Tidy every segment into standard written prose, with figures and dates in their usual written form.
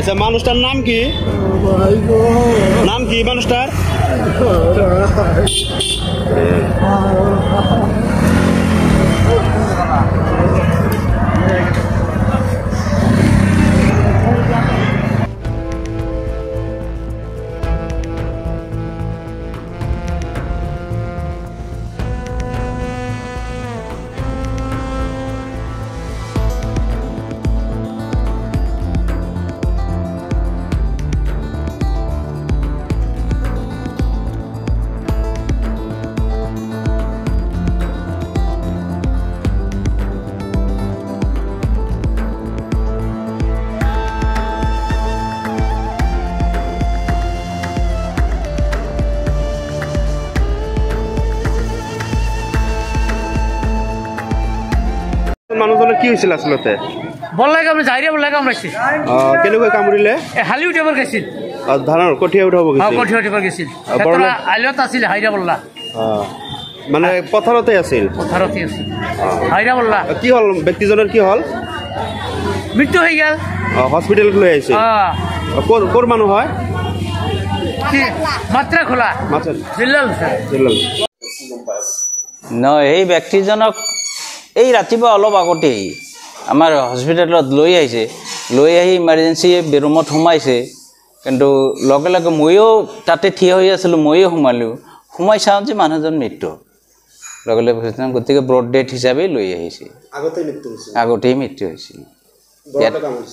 আচ্ছা মানুষটাৰ নাম কি মানুষটাৰ মানুষজনেৰ কি হয়েছিল আসলে বললাই কামড়ে যাইৰে বললাই কামড়াইছিল কেনেকৈ কামুৰিলে হালি উঠিব গেছিল ধানৰ কঠিয়া উঠাব গৈছিল কঠিয়া উঠিব গেছিল আইলত আছিল হাইৰা বললা মানে পথাৰতে আছিল হাইৰা বললা কি হল ব্যক্তিজনৰ কি হল মৃত্যু হৈ গেল হস্পিটেলত লৈ আহিছে কোৰ মানুহ হয় মাত্ৰা খোলা জিল্লাল এই ব্যক্তিজনক এই ৰাতিপুৱা অলপ আগতেই আমাৰ হস্পিটেলত লৈ আহিছে লৈ আহি ইমাৰ্জেঞ্চি ৰুমত সোমাইছে কিন্তু লগে লগে ময়ো তাতে থিয় হৈ আছিলোঁ ময়ো সোমাই চাওঁ যে মানুহজন মৃত্যু লগে লগে গতিকে ব্ৰড ডেথ হিচাপে লৈ আহিছে আগতেই মৃত্যু হৈছিল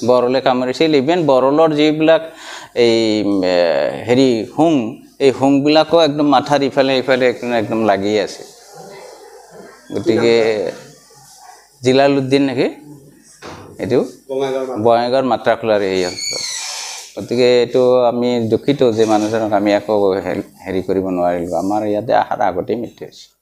বৰলে কামুৰিছিল ইভেন বৰলৰ যিবিলাক এই হেৰি হোং এই হোংবিলাকো একদম মাথাৰ ইফালে ইফালে একদম লাগি আছে গতিকে জিলালুদ্দিন নেকি এইটো বঙাইগাঁৱৰ মাত্ৰাখোলাৰ এই অঞ্চল গতিকে এইটো আমি দুখিত যে মানুহজনক আমি আকৌ হেৰি কৰিব নোৱাৰিলোঁ আমাৰ ইয়াতে অহাৰ আগতেই মৃত্যু হৈছে